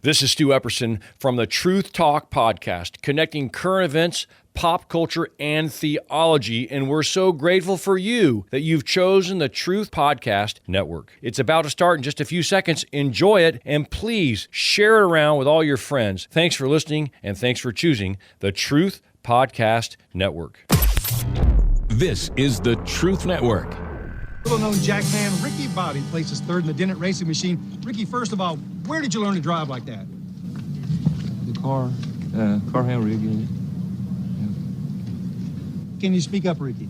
This is Stu Epperson from the Truth Talk podcast, connecting current events, pop culture, and theology, and we're so grateful for you that you've chosen the Truth Podcast Network. It's about to start in just a few seconds. Enjoy it, and please share it around with all your friends. Thanks for listening, and thanks for choosing the Truth Podcast Network. This is the Truth Network. Little-known jackman Ricky Bobby places third in the Dennett racing machine. Ricky, first of all, where did you learn to drive like that? The car handle real good. Yeah. Can you speak up, Ricky?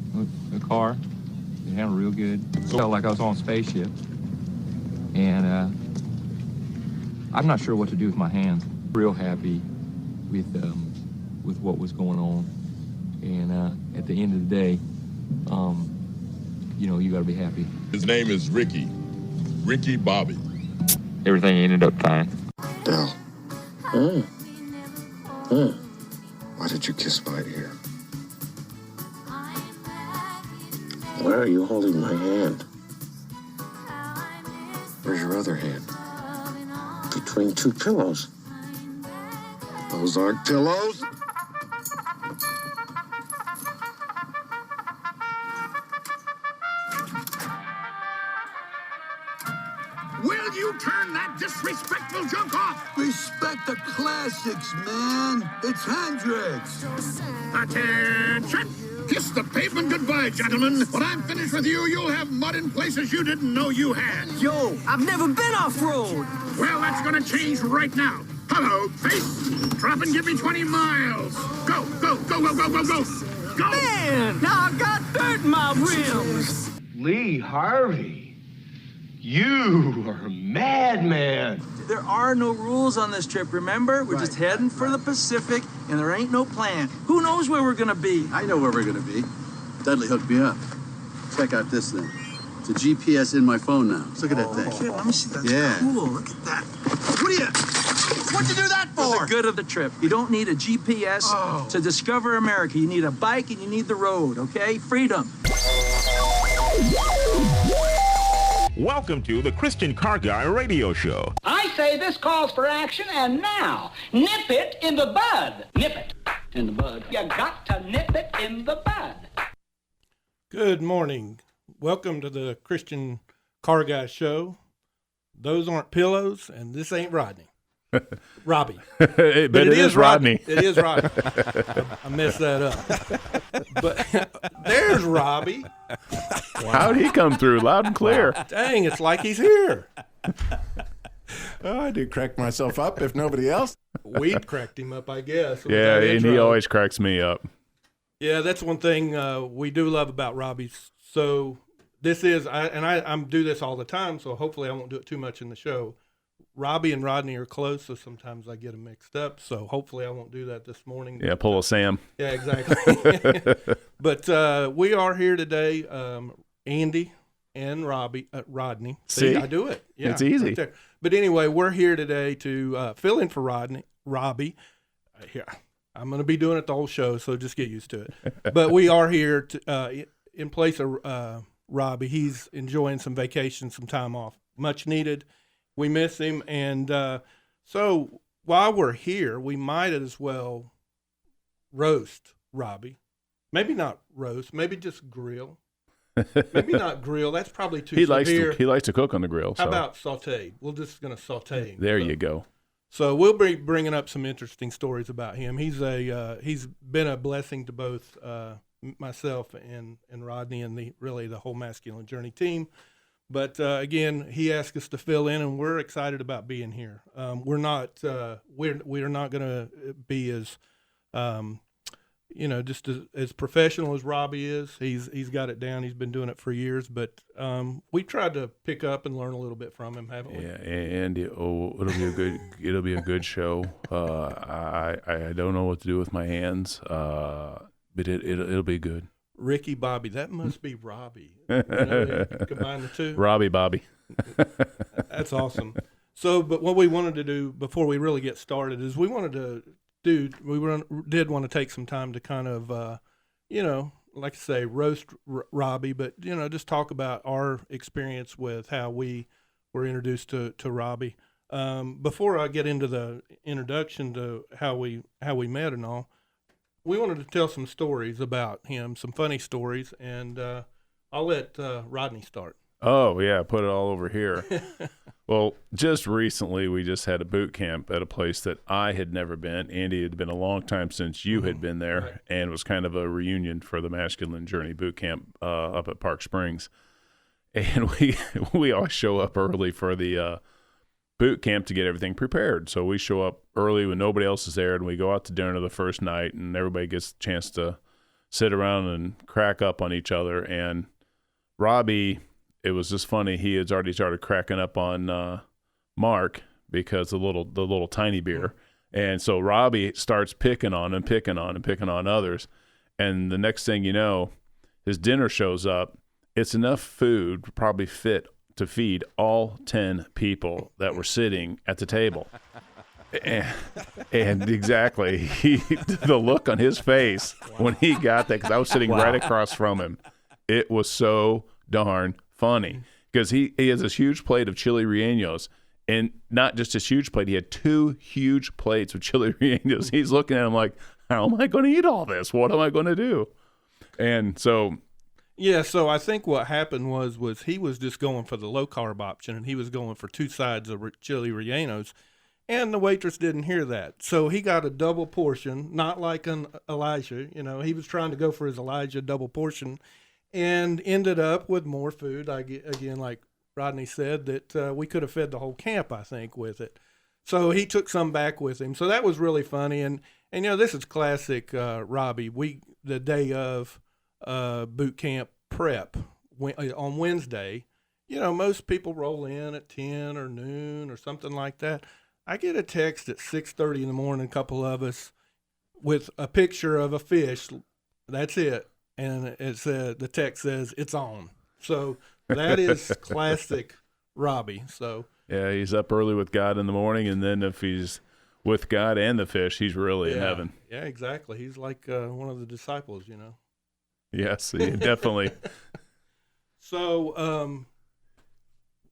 The car, it handled real good. Felt like I was on a spaceship. And I'm not sure what to do with my hands. Real happy with what was going on. And at the end of the day, you know, you gotta be happy. His name is Ricky Bobby. Everything ended up fine. Bill. Why did you kiss my ear? Why are you holding my hand? Where's your other hand? Between two pillows. Those aren't pillows. Will you turn that disrespectful junk off? Respect the classics, man. It's Hendrix. Attention! Kiss the pavement goodbye, gentlemen. When I'm finished with you, you'll have mud in places you didn't know you had. Yo, I've never been off-road. Well, that's gonna change right now. Hello, face. Drop and give me 20 miles. Go, go, go, go, go, go, go. Go! Man, now I got dirt in my rims. Lee Harvey. You are a madman. There are no rules on this trip, remember? We're just heading for the Pacific, and there ain't no plan. Who knows where we're gonna be? I know where we're gonna be. Dudley hooked me up. Check out this thing. It's a GPS in my phone now. Look at that thing. Shit, let me see. That's Yeah. cool. Look at that. What'd you do that For the good of the trip. You don't need a GPS to discover America. You need a bike and you need the road, okay? Freedom. Welcome to the Christian Car Guy Radio Show. I say this calls for action, and now, nip it in the bud. Nip it in the bud. You got to nip it in the bud. Good morning. Welcome to the Christian Car Guy Show. Those aren't pillows, and this ain't Rodney. Robby. but it is Rodney. It is Rodney. I messed that up. But there's Robby. Wow. How'd he come through? Loud and clear. Dang, it's like he's here. Oh, I do crack myself up if nobody else. We cracked him up, I guess. Yeah, and he always cracks me up. Yeah, that's one thing we do love about Robby. So this is, I do this all the time, so hopefully I won't do it too much in the show. Robby and Rodney are close, so sometimes I get them mixed up. So hopefully I won't do that this morning. Yeah, pull a Sam. Yeah, exactly. But we are here today, Andy and Rodney. See, I do it. Yeah, it's easy. Right, but anyway, we're here today to fill in for Robby. Here, I'm going to be doing it the whole show, so just get used to it. But we are here to, in place of Robby. He's enjoying some vacation, some time off, much needed. We miss him, and so while we're here, we might as well roast Robby. Maybe not roast, maybe just grill. Maybe not grill. That's probably too severe. He likes to cook on the grill. How about sauteed? We're just going to saute him. There you go. So we'll be bringing up some interesting stories about him. He's been a blessing to both myself and Rodney and the whole Masculine Journey team. But again, he asked us to fill in, and we're excited about being here. We're not going to be as just as professional as Robby is. He's got it down. He's been doing it for years. But we tried to pick up and learn a little bit from him, haven't we? Yeah, and it'll be a good show. I don't know what to do with my hands, but it'll be good. Ricky Bobby, that must be Robby. Combine the two. Robby Bobby. That's awesome. So, but what we wanted to do before we really get started is we did want to take some time to kind of, like I say, roast Robby, but, just talk about our experience with how we were introduced to Robby. Before I get into the introduction to how we met and all, we wanted to tell some stories about him, some funny stories, and I'll let Rodney start. Oh, yeah, put it all over here. Well, just recently we just had a boot camp at a place that I had never been. Andy, it had been a long time since you had been there, right. And it was kind of a reunion for the Masculine Journey boot camp up at Park Springs. And we always show up early for the boot camp to get everything prepared. So we show up early when nobody else is there, and we go out to dinner the first night, and everybody gets a chance to sit around and crack up on each other. And Robby, it was just funny. He had already started cracking up on Mark because the little tiny beer. And so Robby starts picking on others. And the next thing you know, his dinner shows up. It's enough food probably fit to feed all 10 people that were sitting at the table. And exactly, the look on his face when he got that, because I was sitting right across from him, it was so darn funny. Because he has this huge plate of chili rellenos, and not just this huge plate, he had 2 huge plates of chili rellenos. He's looking at him like, how am I going to eat all this? What am I going to do? And so... Yeah, so I think what happened was he was just going for the low-carb option, and he was going for 2 sides of chili rellenos, and the waitress didn't hear that. So he got a double portion, not like an Elijah. He was trying to go for his Elijah double portion and ended up with more food. Again, like Rodney said, that we could have fed the whole camp, I think, with it. So he took some back with him. So that was really funny. And this is classic Robby. The day of boot camp prep on Wednesday, most people roll in at 10 or noon or something like that. I get a text at 6:30 in the morning, a couple of us, with a picture of a fish. That's it. And the text says, it's on. So that is classic Robby. So yeah, he's up early with God in the morning, and then if he's with God and the fish, he's really in heaven. Yeah, exactly. He's like one of the disciples, Yes, definitely. So,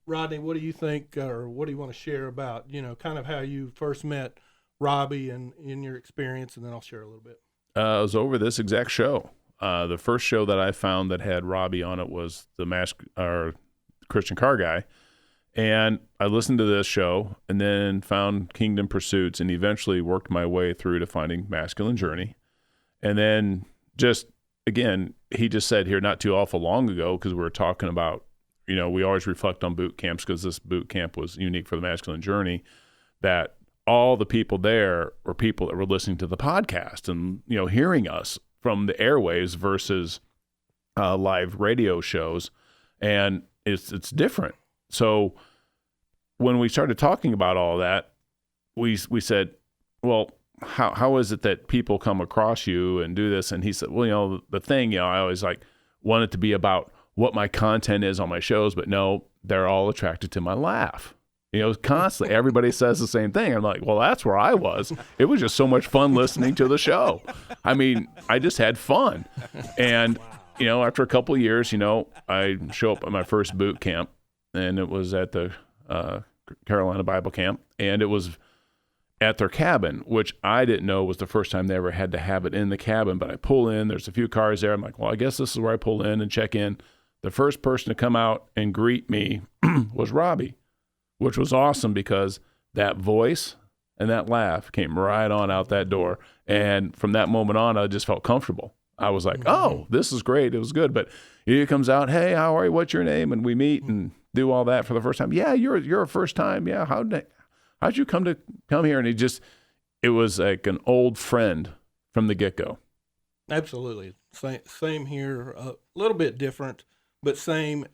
Rodney, what do you think, or what do you want to share about, kind of how you first met Robby and in your experience, and then I'll share a little bit. It was over this exact show. The first show that I found that had Robby on it was the Christian Car Guy, and I listened to this show and then found Kingdom Pursuits, and eventually worked my way through to finding Masculine Journey, and then just. Again, he just said here not too awful long ago, because we were talking about, we always reflect on boot camps because this boot camp was unique for the Masculine Journey, that all the people there were people that were listening to the podcast and, hearing us from the airwaves versus live radio shows. And it's different. So when we started talking about all that, we said, well, how is it that people come across you and do this? And he said, well, the thing, I always want it to be about what my content is on my shows, but no, they're all attracted to my laugh. Constantly everybody says the same thing. I'm like, well, that's where I was. It was just so much fun listening to the show. I mean, I just had fun. And, after a couple of years, I show up at my first boot camp, and it was at the Carolina Bible Camp, and it was at their cabin, which I didn't know was the first time they ever had to have it in the cabin. But I pull in, there's a few cars there. I'm like, well, I guess this is where I pull in and check in. The first person to come out and greet me was Robby, which was awesome because that voice and that laugh came right on out that door. And from that moment on, I just felt comfortable. I was like, oh, this is great. It was good. But he comes out, hey, how are you? What's your name? And we meet and do all that for the first time. Yeah, you're a first time. Yeah, how'd you come here? And it was like an old friend from the get-go. Absolutely. Same here, a little bit different, but same,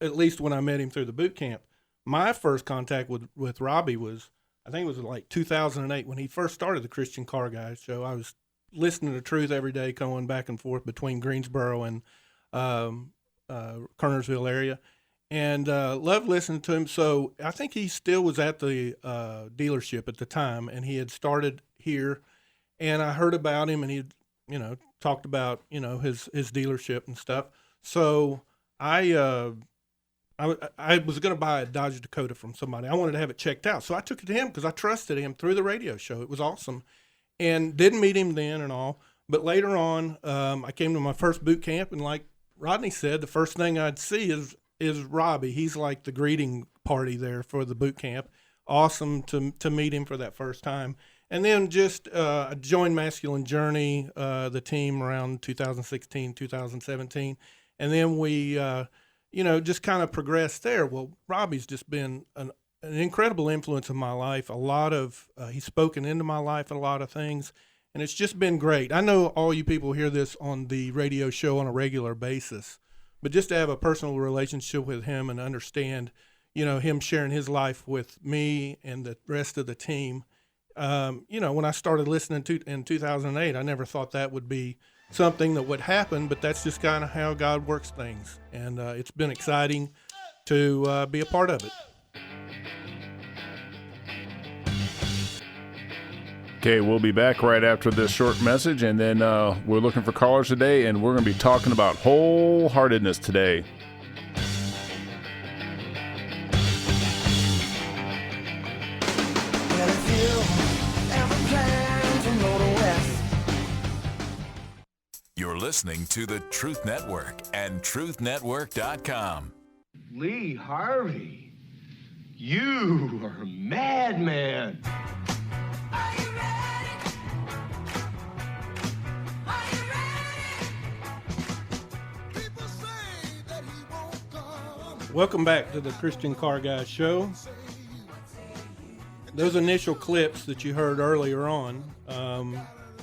at least when I met him through the boot camp. My first contact with Robby was, I think it was like 2008 when he first started the Christian Car Guy show. I was listening to Truth every day, going back and forth between Greensboro and Kernersville area. And loved listening to him. So I think he still was at the dealership at the time, and he had started here. And I heard about him, and he, talked about his dealership and stuff. So I I was going to buy a Dodge Dakota from somebody. I wanted to have it checked out. So I took it to him because I trusted him through the radio show. It was awesome. And didn't meet him then and all. But later on, I came to my first boot camp, and like Rodney said, the first thing I'd see is Robby. He's like the greeting party there for the boot camp. Awesome to meet him for that first time. And then just I joined Masculine Journey, the team around 2016, 2017. And then we, just kind of progressed there. Well, Robby's just been an incredible influence in my life. He's spoken into my life a lot of things, and it's just been great. I know all you people hear this on the radio show on a regular basis, but just to have a personal relationship with him and understand, him sharing his life with me and the rest of the team. When I started listening in 2008, I never thought that would be something that would happen, but that's just kind of how God works things. And it's been exciting to be a part of it. Okay, we'll be back right after this short message, and then we're looking for callers today, and we're going to be talking about wholeheartedness today. You're listening to the Truth Network and truthnetwork.com. Lee Harvey, you are a madman. Welcome back to the Christian Car Guy Show. Those initial clips that you heard earlier on,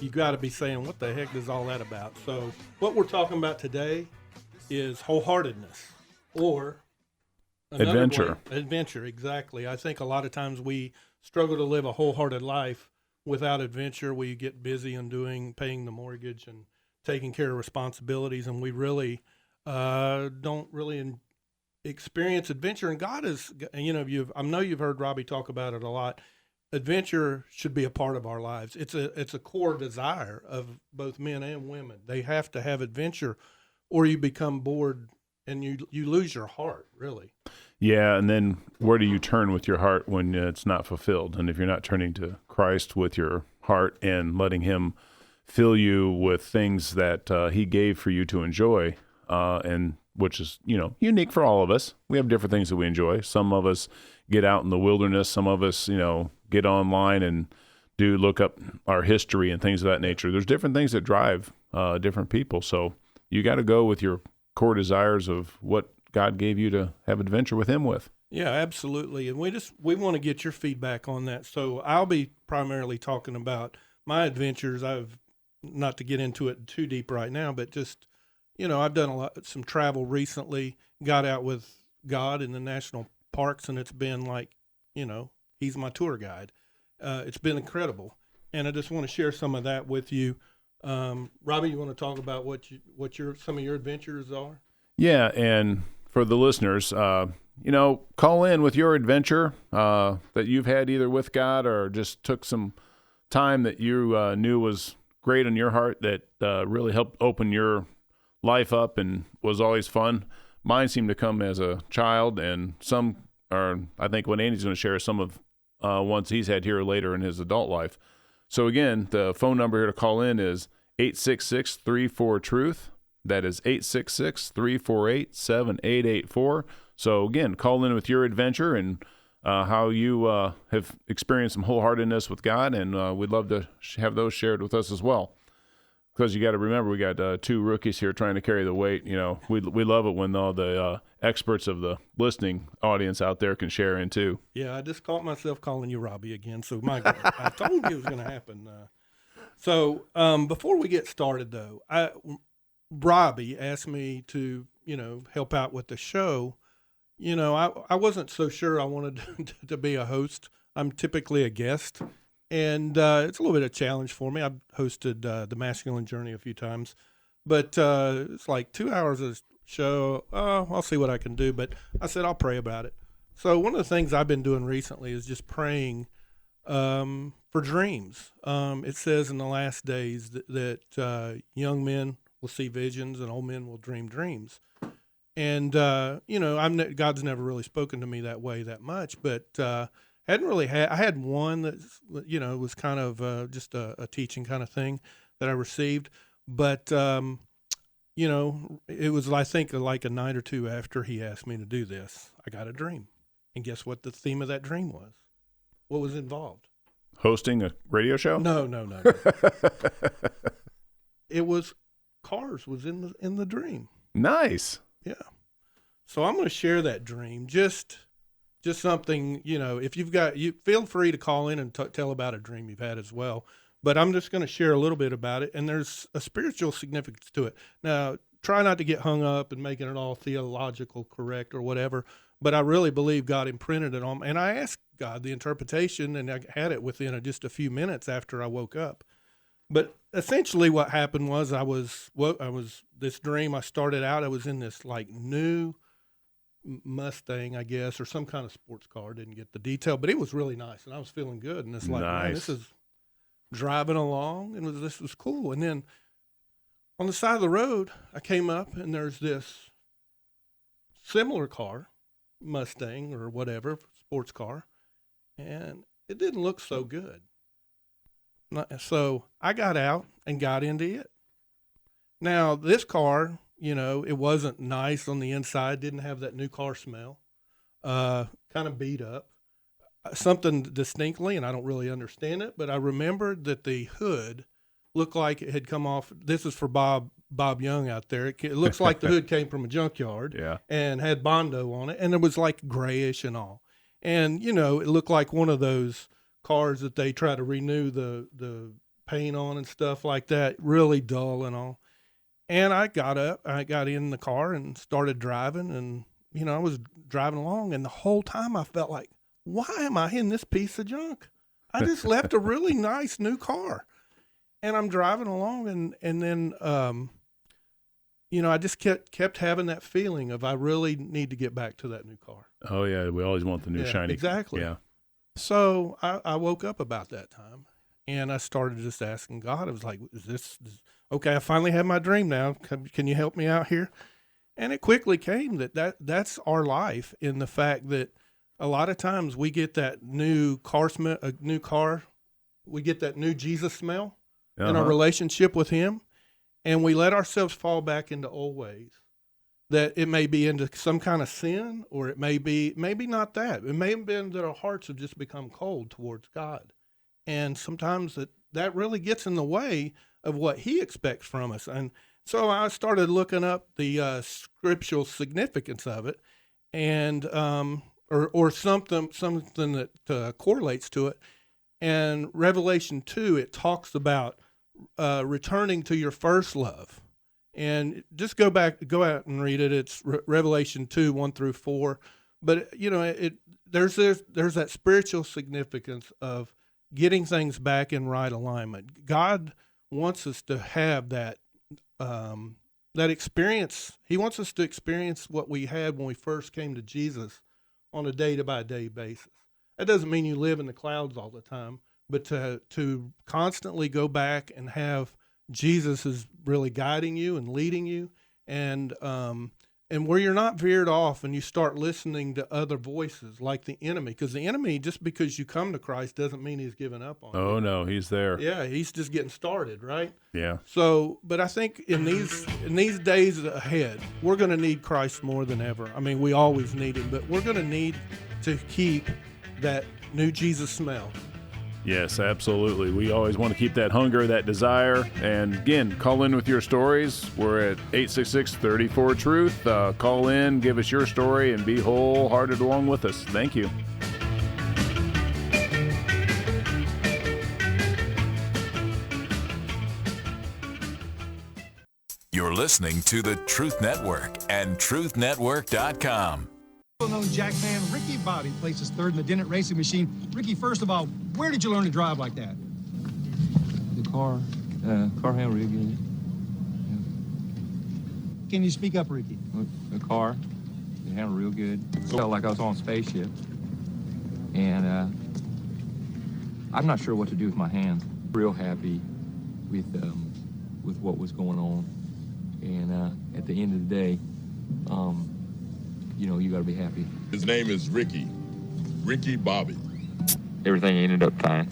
you got to be saying, what the heck is all that about? So what we're talking about today is wholeheartedness, or adventure. Adventure, exactly. I think a lot of times we struggle to live a wholehearted life without adventure. We get busy on paying the mortgage and taking care of responsibilities, and we really don't really experience adventure. And God is, I know you've heard Robby talk about it a lot. Adventure should be a part of our lives. It's a core desire of both men and women. They have to have adventure, or you become bored and you lose your heart, really. Yeah, and then where do you turn with your heart when it's not fulfilled? And if you're not turning to Christ with your heart and letting him fill you with things that he gave for you to enjoy, and which is, unique for all of us. We have different things that we enjoy. Some of us get out in the wilderness. Some of us, get online and look up our history and things of that nature. There's different things that drive different people. So you got to go with your core desires of what God gave you to have adventure with him with. Yeah, absolutely. And we want to get your feedback on that. So I'll be primarily talking about my adventures. Not to get into it too deep right now, but just, I've done some travel recently, got out with God in the national parks, and it's been like, he's my tour guide. It's been incredible. And I just want to share some of that with you. Robby, you want to talk about what some of your adventures are? Yeah. And for the listeners, call in with your adventure, that you've had either with God or just took some time that you, knew was great in your heart that, really helped open your life up and was always fun. Mine seemed to come as a child, and some are, I think what Andy's going to share, some of ones he's had here later in his adult life. So again, the phone number here to call in is 866-34-TRUTH. That is 866-348-7884. So again, call in with your adventure and how you have experienced some wholeheartedness with God, and we'd love to have those shared with us as well. Because you got to remember, we got two rookies here trying to carry the weight. We love it when all the experts of the listening audience out there can share in too. Yeah, I just caught myself calling you Robby again. So my God, I told you it was going to happen. So before we get started, though, Robby asked me to help out with the show. I wasn't so sure I wanted to be a host. I'm typically a guest. And it's a little bit of a challenge for me. I've hosted the Masculine Journey a few times. But it's like 2 hours of show. I'll see what I can do. But I said I'll pray about it. So one of the things I've been doing recently is just praying for dreams. It says in the last days that young men will see visions and old men will dream dreams. And, God's never really spoken to me that way that much, but hadn't really I had one that, was kind of just a teaching kind of thing that I received. But, it was, I think, like a night or two after he asked me to do this, I got a dream. And guess what the theme of that dream was? What was involved? Hosting a radio show? No. It was cars was in the dream. Nice. Yeah. So I'm going to share that dream. Just something, if you feel free to call in and tell about a dream you've had as well. But I'm just going to share a little bit about it. And there's a spiritual significance to it. Now, try not to get hung up and making it all theological correct or whatever. But I really believe God imprinted it on me. And I asked God the interpretation, and I had it within just a few minutes after I woke up. But essentially what happened was I was this dream, I started out, I was in this like new Mustang, I guess, or some kind of sports car. Didn't get the detail, but it was really nice, and I was feeling good. And it's like, man, this is driving along, and this was cool. And then on the side of the road, I came up, and there's this similar car, Mustang or whatever, sports car, and it didn't look so good. So I got out and got into it. Now, this car, it wasn't nice on the inside, didn't have that new car smell, kind of beat up. Something distinctly, and I don't really understand it, but I remembered that the hood looked like it had come off. This is for Bob Young out there. It looks like the hood came from a junkyard and had Bondo on it, and it was like grayish and all. And, it looked like one of those cars that they try to renew the paint on and stuff like that, really dull and all. And I got in the car and started driving, and, I was driving along, and the whole time I felt like, why am I in this piece of junk? I just left a really nice new car. And I'm driving along, and then, I just kept having that feeling of I really need to get back to that new car. Oh, yeah, we always want the new shiny. Exactly. Yeah. So I woke up about that time, and I started just asking God. I was like, is this okay? I finally have my dream now. Can you help me out here? And it quickly came that's our life, in the fact that a lot of times we get that new car smell, we get that new Jesus smell in our relationship with him, and we let ourselves fall back into old ways. That it may be into some kind of sin, or it may be maybe not that. It may have been that our hearts have just become cold towards God. And sometimes that really gets in the way of what he expects from us. And so I started looking up the scriptural significance of it, and or something that correlates to it. And Revelation 2, it talks about returning to your first love. And just go out and read it. It's Revelation 2, 1-4. But there's that spiritual significance of getting things back in right alignment. God wants us to have that experience. He wants us to experience what we had when we first came to Jesus on a day-by-day basis. That doesn't mean you live in the clouds all the time, but to constantly go back and have Jesus is really guiding you and leading you, and where you're not veered off and you start listening to other voices like the enemy, because the enemy, just because you come to Christ doesn't mean he's given up on you. Oh no, he's there. Yeah, he's just getting started, right? Yeah. So, but I think in these days ahead, we're going to need Christ more than ever. I mean, we always need him, but we're going to need to keep that new Jesus smell. Yes, absolutely. We always want to keep that hunger, that desire. And again, call in with your stories. We're at 866-34-TRUTH. Call in, give us your story, and be wholehearted along with us. Thank you. You're listening to the Truth Network and truthnetwork.com. Well-known jackman Ricky Bobby places third in the Dennett racing machine. Ricky, first of all, where did you learn to drive like that? The car handled real good. Yeah. Can you speak up, Ricky? The car, it handled real good. Felt like I was on a spaceship. And I'm not sure what to do with my hands. Real happy with what was going on. And at the end of the day, you got to be happy. His name is Ricky Bobby. Everything ended up fine.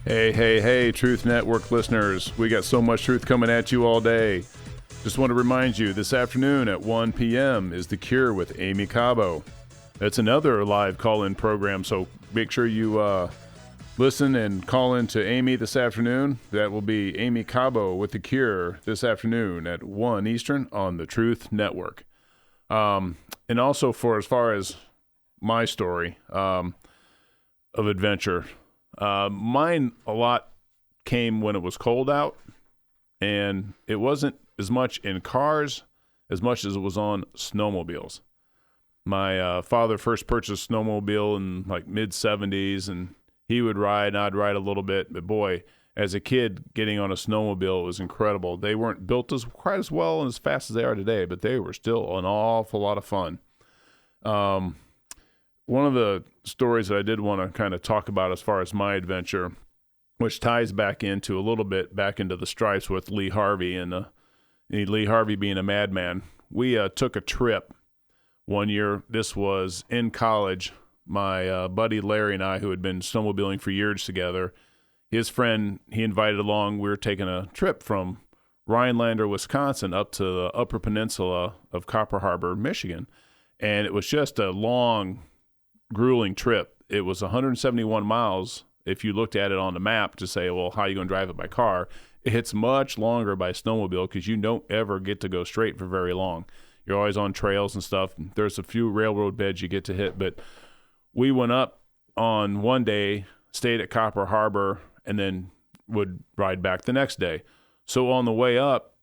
Hey, Truth Network listeners. We got so much truth coming at you all day. Just want to remind you, this afternoon at 1 p.m. is The Cure with Amy Cabo. That's another live call-in program, so make sure you listen and call in to Amy this afternoon. That will be Amy Cabo with The Cure this afternoon at 1 Eastern on the Truth Network. And also for as far as my story of adventure, mine a lot came when it was cold out, and it wasn't as much in cars as much as it was on snowmobiles. My father first purchased a snowmobile in like mid-70s, and he would ride and I'd ride a little bit, but boy, as a kid getting on a snowmobile was incredible. They weren't built quite as well and as fast as they are today, but they were still an awful lot of fun. One of the stories that I did want to kind of talk about as far as my adventure, which ties back into a little bit back into the stripes with Lee Harvey and Lee Harvey being a madman. We took a trip one year. This was in college. My buddy Larry and I, who had been snowmobiling for years together, his friend, he invited along. We were taking a trip from Rhinelander, Wisconsin, up to the Upper Peninsula of Copper Harbor, Michigan. And it was just a long, grueling trip. It was 171 miles if you looked at it on the map to say, well, how are you going to drive it by car? It's much longer by snowmobile because you don't ever get to go straight for very long. You're always on trails and stuff. There's a few railroad beds you get to hit, but we went up on one day, stayed at Copper Harbor, and then would ride back the next day. So on the way up,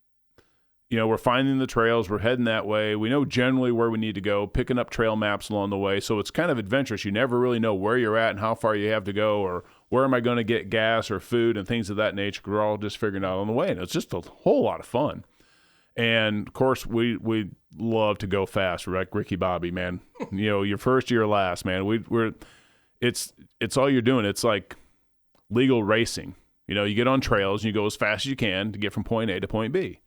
we're finding the trails. We're heading that way. We know generally where we need to go, picking up trail maps along the way. So it's kind of adventurous. You never really know where you're at and how far you have to go, or where am I going to get gas or food and things of that nature. We're all just figuring out on the way. And it's just a whole lot of fun. And, of course, we love to go fast, right? Ricky Bobby, man. Your first, your last, man. It's all you're doing. It's like legal racing. You get on trails and you go as fast as you can to get from point A to point B.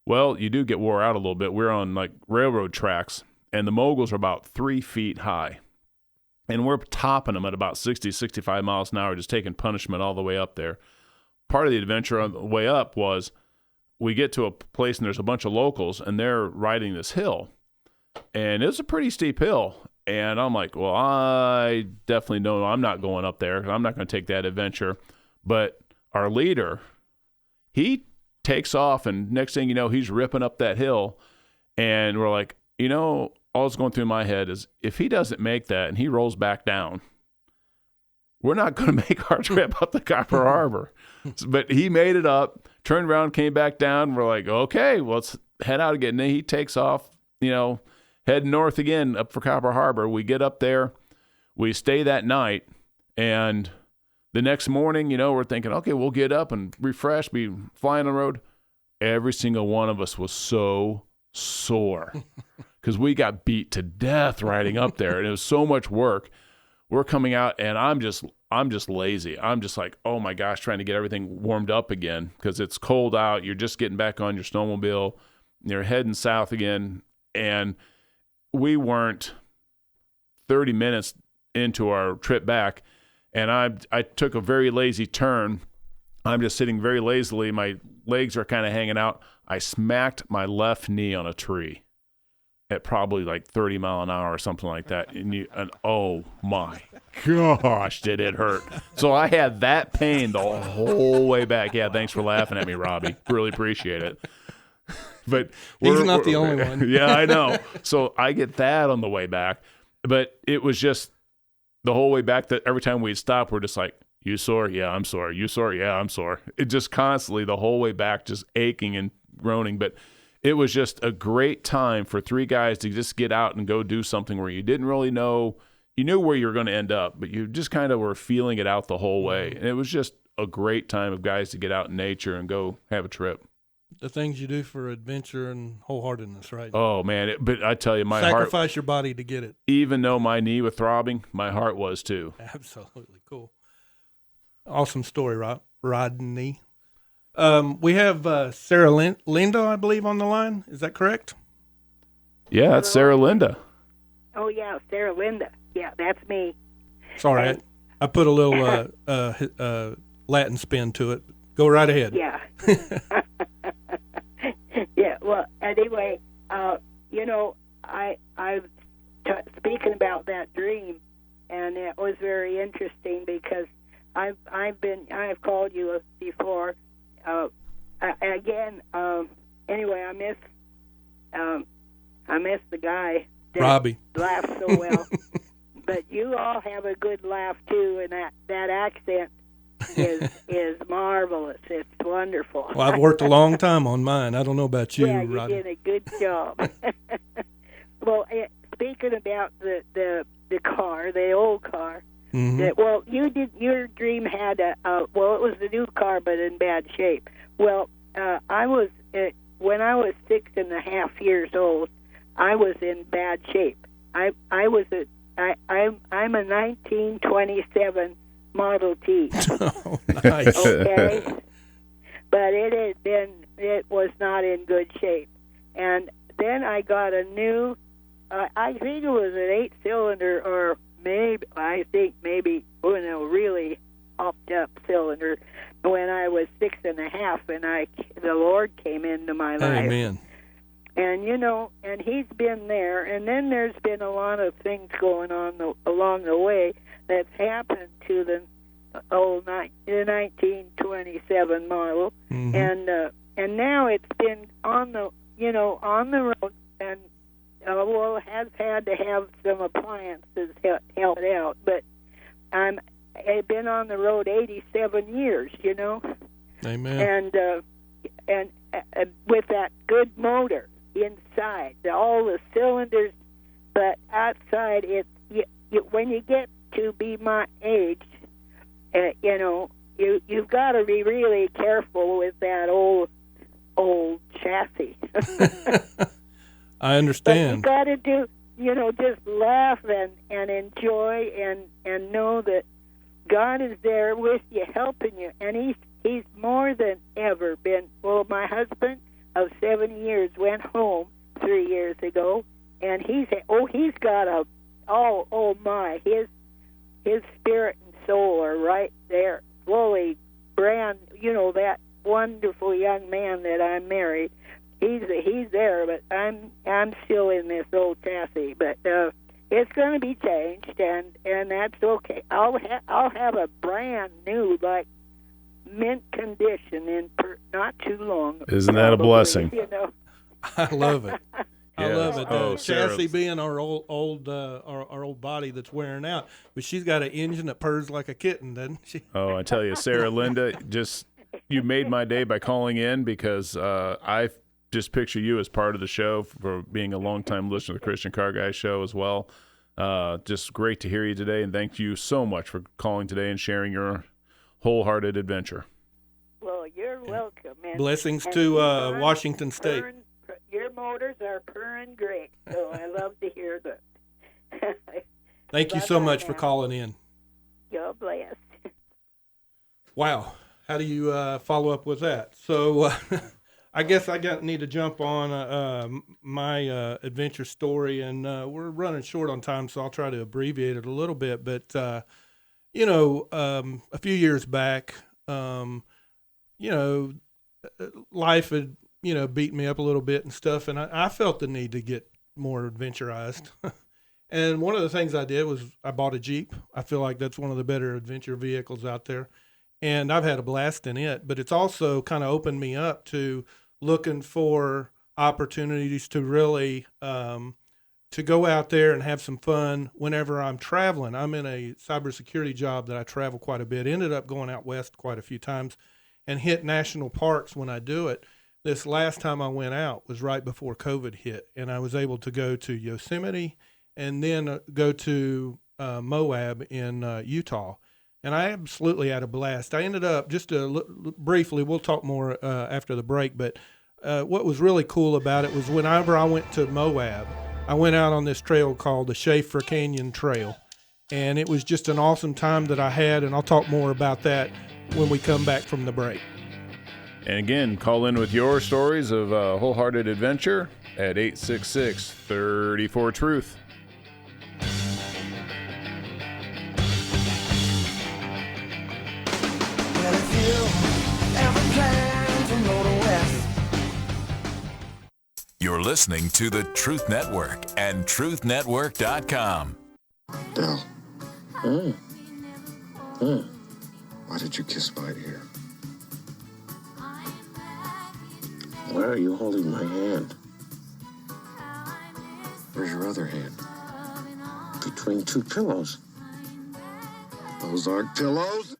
Well, you do get wore out a little bit. We're on like railroad tracks, and the moguls are about 3 feet high. And we're topping them at about 60, 65 miles an hour, just taking punishment all the way up there. Part of the adventure on the way up was we get to a place and there's a bunch of locals, and they're riding this hill. And it's a pretty steep hill. And I'm like, well, I definitely know I'm not going up there. I'm not going to take that adventure. But our leader, he takes off, and next thing you know, he's ripping up that hill. And we're like, all that's going through my head is if he doesn't make that and he rolls back down, we're not going to make our trip up the Copper Harbor. But he made it up, turned around, came back down. We're like, okay, well, let's head out again. And he takes off, heading north again up for Copper Harbor. We get up there, we stay that night, and the next morning, we're thinking, okay, we'll get up and refresh, be flying on the road. Every single one of us was so sore because we got beat to death riding up there, and it was so much work. We're coming out, and I'm just lazy. I'm just like, oh my gosh, trying to get everything warmed up again because it's cold out. You're just getting back on your snowmobile. You're heading south again, and we weren't 30 minutes into our trip back. And I took a very lazy turn. I'm just sitting very lazily. My legs are kind of hanging out. I smacked my left knee on a tree at probably like 30 mile an hour or something like that. And oh my gosh, did it hurt. So I had that pain the whole way back. Yeah, thanks for laughing at me, Robby. Really appreciate it. But he's not the only one. Yeah, I know. So I get that on the way back. But it was just the whole way back that every time we'd stop, we're just like, you sore? Yeah, I'm sore. You sore? Yeah, I'm sore. It just constantly the whole way back, just aching and groaning. But it was just a great time for three guys to just get out and go do something where you didn't really know. You knew where you were going to end up, but you just kind of were feeling it out the whole way. And it was just a great time of guys to get out in nature and go have a trip. The things you do for adventure and wholeheartedness, right? Oh man! But I tell you, my sacrifice your body to get it. Even though my knee was throbbing, my heart was too. Absolutely cool. Awesome story, Rodney. We have Sarah Linda, I believe, on the line. Is that correct? Yeah, that's Sarah Linda. Oh yeah, Sarah Linda. Yeah, that's me. Sorry, I put a little Latin spin to it. Go right ahead. Yeah. Yeah. Well, anyway, I speaking about that dream, and it was very interesting because I've called you before. Again, anyway, I miss the guy that Robby laughs so well. But you all have a good laugh too, and that accent is marvelous. It's wonderful. Well, I've worked a long time on mine. I don't know about you, yeah, you Rodney. did a good job. Well, speaking about the car, the old car. Mm-hmm. You did. Your dream had it was a new car, but in bad shape. Well, I was when I was 6.5 years old, I was in bad shape. I'm a 1927 Model T. Oh, nice. Okay, but it was not in good shape, and then I got a new. I think it was an 8-cylinder, or maybe really hopped up cylinder when I was 6.5, and the Lord came into my life. Amen. And and He's been there, and then there's been a lot of things going on along the way that's happened to the 1927 model, Mm-hmm. and now it's been on the road, and has had to have some appliances help it out, but I've been on the road 87 years, Amen. And with that good motor inside, all the cylinders, but outside when you get to be my age, you've got to be really careful with that old chassis. I understand. But you got to do, just laugh and enjoy and know that God is there with you, helping you, and He's more than ever been. Well, my husband of 70 years went home 3 years ago, and he's got his spirit and soul are right there, fully brand. That wonderful young man that I married. He's there, but I'm still in this old chassis. But it's going to be changed, and that's okay. I'll have a brand new, like mint condition in not too long. Isn't that a blessing? I love it. I love it. Oh, chassis being our old body that's wearing out, but she's got an engine that purrs like a kitten, doesn't she? Oh, I tell you, Sarah Linda, you made my day by calling in, because I just picture you as part of the show for being a longtime listener to the Christian Car Guy show as well. Just great to hear you today, and thank you so much for calling today and sharing your wholehearted adventure. Well, you're welcome. Blessings to Washington State. Your motors are purring great, so I love to hear that. Thank you so much for calling in. God bless. Wow. How do you follow up with that? So I guess need to jump on my adventure story, and we're running short on time, so I'll try to abbreviate it a little bit. But, a few years back, life had, beat me up a little bit and stuff, and I felt the need to get more adventurized. And one of the things I did was I bought a Jeep. I feel like that's one of the better adventure vehicles out there. And I've had a blast in it, but it's also kind of opened me up to looking for opportunities to really to go out there and have some fun whenever I'm traveling. I'm in a cybersecurity job that I travel quite a bit. Ended up going out west quite a few times and hit national parks when I do it. This last time I went out was right before COVID hit, and I was able to go to Yosemite and then go to Moab in Utah. And I absolutely had a blast. I ended up, just briefly, we'll talk more after the break, but what was really cool about it was whenever I went to Moab, I went out on this trail called the Schaefer Canyon Trail. And it was just an awesome time that I had, and I'll talk more about that when we come back from the break. And again, call in with your stories of wholehearted adventure at 866-34-TRUTH. Well, if you ever plan to go to West. You're listening to the Truth Network and truthnetwork.com. Dell. Why did you kiss my ear? Why are you holding my hand? Where's your other hand? Between two pillows. Those aren't pillows.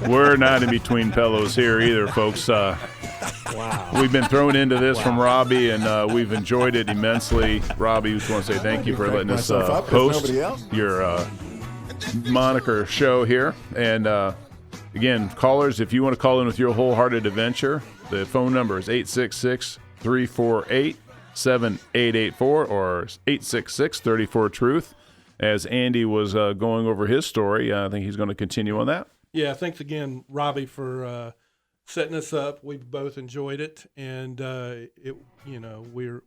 We're not in between pillows here either, folks. Wow. We've been thrown into this from Robby, and we've enjoyed it immensely. Robby, we just want to say thank you for letting us host your moniker show here. And again, callers, if you want to call in with your wholehearted adventure, the phone number is 866-348-7884 or 866-34-TRUTH. As Andy was going over his story, I think he's going to continue on that. Yeah, thanks again, Robby, for setting us up. We've both enjoyed it, and we're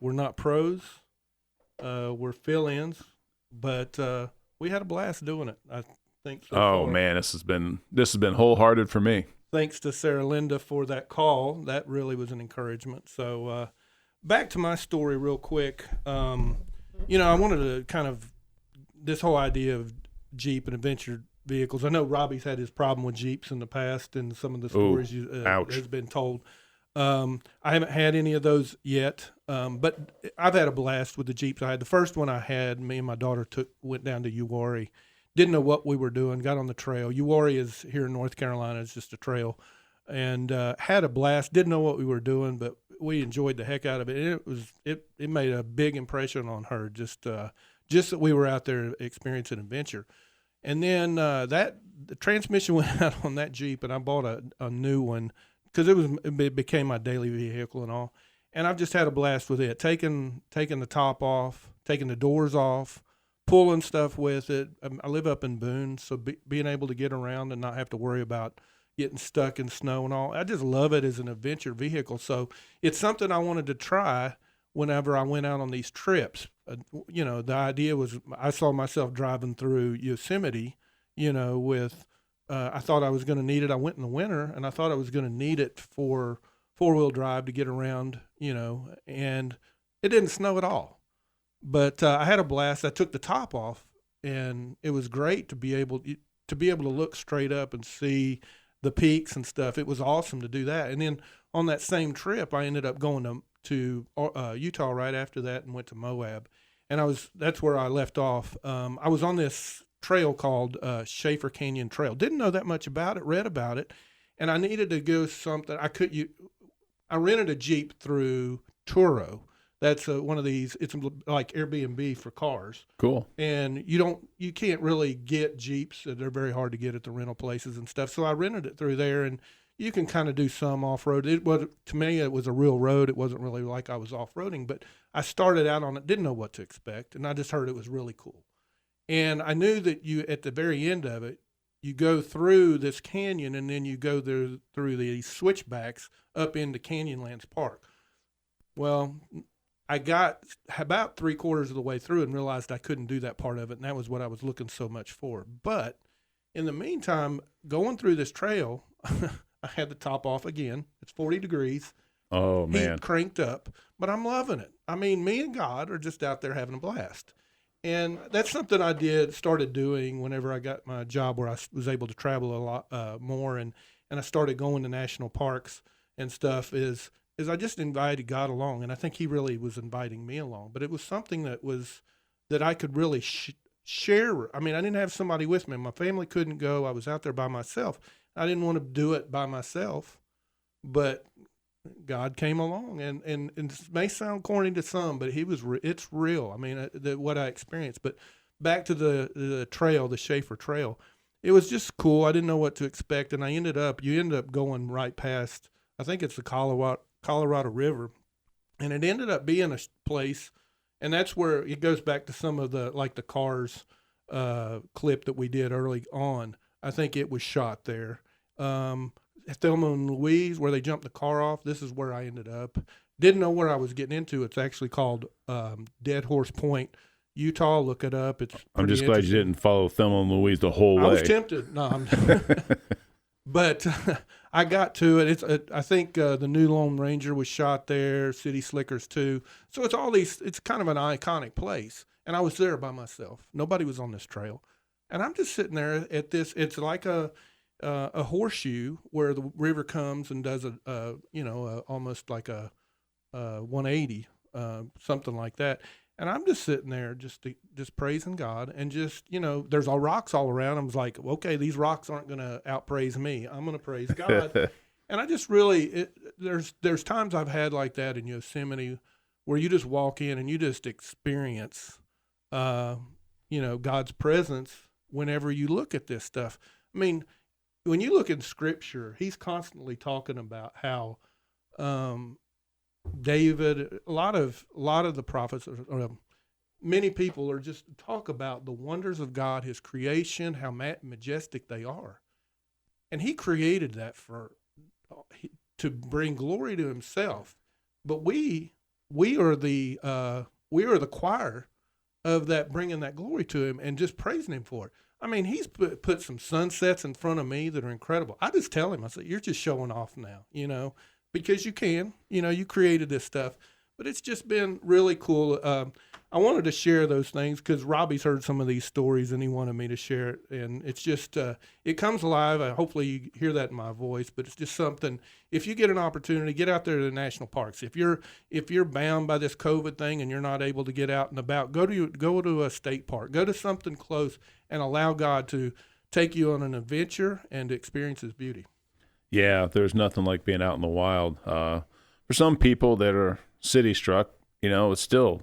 not pros, we're fill-ins, but we had a blast doing it. I think. So far. Man, this has been wholehearted for me. Thanks to Sarah Linda for that call. That really was an encouragement. So back to my story real quick. I wanted to kind of this whole idea of Jeep and adventure vehicles. I know Robby's had his problem with Jeeps in the past, and some of the stories has been told. I haven't had any of those yet, but I've had a blast with the Jeeps. I had the first one I had. Me and my daughter went down to Uwharrie. Didn't know what we were doing. Got on the trail. Uwharrie is here in North Carolina. It's just a trail, and had a blast. Didn't know what we were doing, but we enjoyed the heck out of it. And it made a big impression on her. Just that we were out there experiencing adventure. And then the transmission went out on that Jeep, and I bought a new one because it became my daily vehicle and all. And I've just had a blast with it, taking the top off, taking the doors off, pulling stuff with it. I live up in Boone, so being able to get around and not have to worry about getting stuck in snow and all. I just love it as an adventure vehicle. So it's something I wanted to try whenever I went out on these trips. The idea was I saw myself driving through Yosemite, with I thought I was going to need it. I went in the winter, and I thought I was going to need it for four-wheel drive to get around, and it didn't snow at all. But I had a blast. I took the top off, and it was great to be able to look straight up and see the peaks and stuff. It was awesome to do that. And then on that same trip, I ended up going to Utah right after that and went to Moab. And that's where I left off. I was on this trail called Schaefer Canyon Trail. Didn't know that much about it, read about it, and I needed to go something. I rented a Jeep through Turo. That's one of these, it's like Airbnb for cars. Cool. And you can't really get Jeeps. They're very hard to get at the rental places and stuff. So I rented it through there, and you can kind of do some off-road. To me, it was a real road. It wasn't really like I was off-roading, but I started out on it, didn't know what to expect, and I just heard it was really cool. And I knew that at the very end of it, you go through this canyon, and then you go through these switchbacks up into Canyonlands Park. Well, I got about 3/4 of the way through and realized I couldn't do that part of it, and that was what I was looking so much for. But in the meantime, going through this trail, I had the top off again. It's 40 degrees. Oh, man. Heat cranked up, but I'm loving it. I mean, me and God are just out there having a blast. And that's something I started doing whenever I got my job where I was able to travel a lot more, and I started going to national parks and stuff, is I just invited God along, and I think he really was inviting me along. But it was something that I could really share. I mean, I didn't have somebody with me. My family couldn't go. I was out there by myself. I didn't want to do it by myself, but God came along, and it may sound corny to some, but it's real. I mean, what I experienced. But back to the trail, the Schaefer Trail, it was just cool. I didn't know what to expect, and you end up going right past I think it's the Colorado River, and it ended up being a place, and that's where it goes back to some of the Cars clip that we did early on. I think it was shot there. Thelma and Louise, where they jumped the car off. This is where I ended up. Didn't know where I was getting into. It's actually called Dead Horse Point, Utah. Look it up. I'm just glad you didn't follow Thelma and Louise the whole way. I was tempted. No, but I got to it. I think the new Lone Ranger was shot there. City Slickers too. So it's all these. It's kind of an iconic place. And I was there by myself. Nobody was on this trail, and I'm just sitting there at this. It's like a horseshoe where the river comes and does almost like a 180, something like that. And I'm just sitting there, just praising God, and just there's all rocks all around. I was like, okay, these rocks aren't going to outpraise me. I'm going to praise God. And I just really, there's times I've had like that in Yosemite, where you just walk in and you just experience, God's presence whenever you look at this stuff. I mean, when you look in Scripture, He's constantly talking about how David, a lot of the prophets, many people are just talk about the wonders of God, His creation, how majestic they are, and He created that to bring glory to Himself. But we are the choir of that, bringing that glory to Him and just praising Him for it. I mean, He's put some sunsets in front of me that are incredible. I just tell Him, I say, you're just showing off now, because you can, you created this stuff. But it's just been really cool. I wanted to share those things because Robby's heard some of these stories and he wanted me to share it. And it's just, it comes alive. Hopefully you hear that in my voice, but it's just something. If you get an opportunity, get out there to the national parks. If you're bound by this COVID thing and you're not able to get out and about, go to a state park, go to something close, and allow God to take you on an adventure and experience His beauty. Yeah, there's nothing like being out in the wild. For some people that are city struck, it's still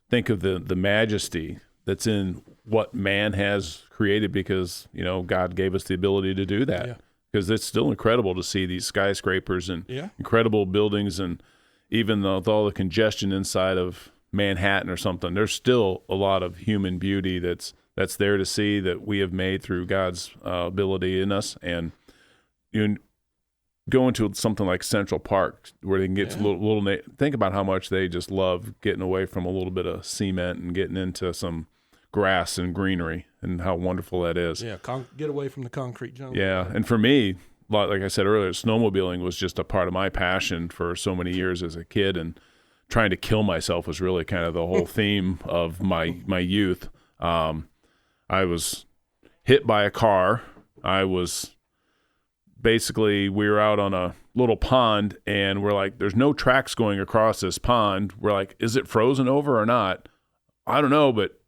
think of the majesty that's in what man has created, because God gave us the ability to do that. Because it's still incredible to see these skyscrapers and incredible buildings, and even with all the congestion inside of Manhattan or something, there's still a lot of human beauty that's there to see, that we have made through God's ability in us. And go into something like Central Park where they can get to little think about how much they just love getting away from a little bit of cement and getting into some grass and greenery, and how wonderful that is. Yeah, get away from the concrete jungle. Yeah, and for me, like I said earlier, snowmobiling was just a part of my passion for so many years as a kid, and trying to kill myself was really kind of the whole theme of my youth. I was hit by a car. We were out on a little pond, and we're like, there's no tracks going across this pond. We're like, is it frozen over or not? I don't know, but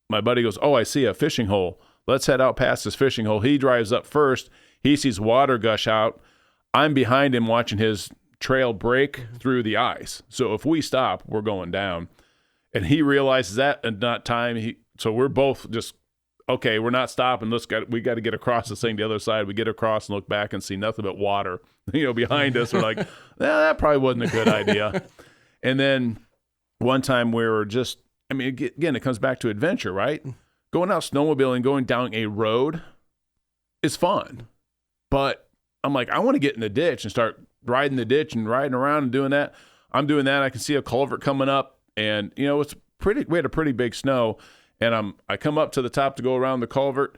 my buddy goes, oh, I see a fishing hole. Let's head out past this fishing hole. He drives up first. He sees water gush out. I'm behind him watching his trail break through the ice. So if we stop, we're going down. And he realizes that in that time. So we're both just, okay, we're not stopping. We got to get across this thing the other side. We get across and look back and see nothing but water, behind us. We're like, that probably wasn't a good idea. And then one time we were just, again, it comes back to adventure, right? Going out snowmobiling, going down a road is fun. But I'm like, I want to get in the ditch and start riding the ditch and riding around and doing that. I'm doing that. I can see a culvert coming up, and, it's we had a pretty big snow. And I come up to the top to go around the culvert,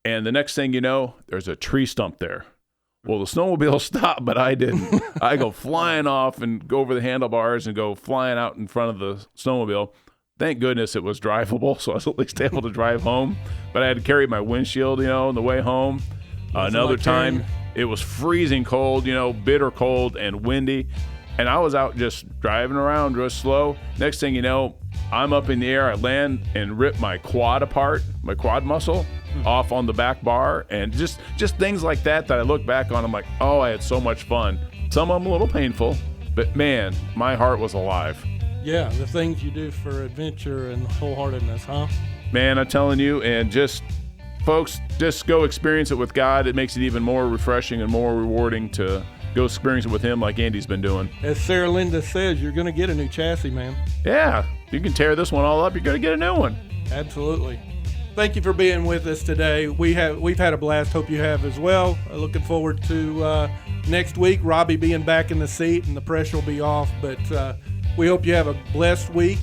and the next thing you know, there's a tree stump there. Well, the snowmobile stopped, but I didn't. I go flying off and go over the handlebars and go flying out in front of the snowmobile. Thank goodness it was drivable, so I was at least able to drive home. But I had to carry my windshield, on the way home. Another time, it was freezing cold, bitter cold and windy. And I was out just driving around real slow. Next thing you know, I'm up in the air. I land and rip my quad apart, my quad muscle off on the back bar. And just things like that I look back on. I'm like, oh, I had so much fun. Some of them a little painful, but man, my heart was alive. Yeah, the things you do for adventure and wholeheartedness, huh? Man, I'm telling you, and folks, just go experience it with God. It makes it even more refreshing and more rewarding to go experience it with him like Andy's been doing. As Sarah Linda says, you're going to get a new chassis, man. Yeah, you can tear this one all up. You're going to get a new one. Absolutely. Thank you for being with us today. We've had a blast. Hope you have as well. Looking forward to next week, Robby being back in the seat and the pressure will be off. But we hope you have a blessed week.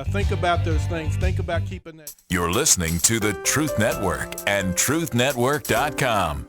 Think about those things. Think about keeping that. You're listening to the Truth Network and truthnetwork.com.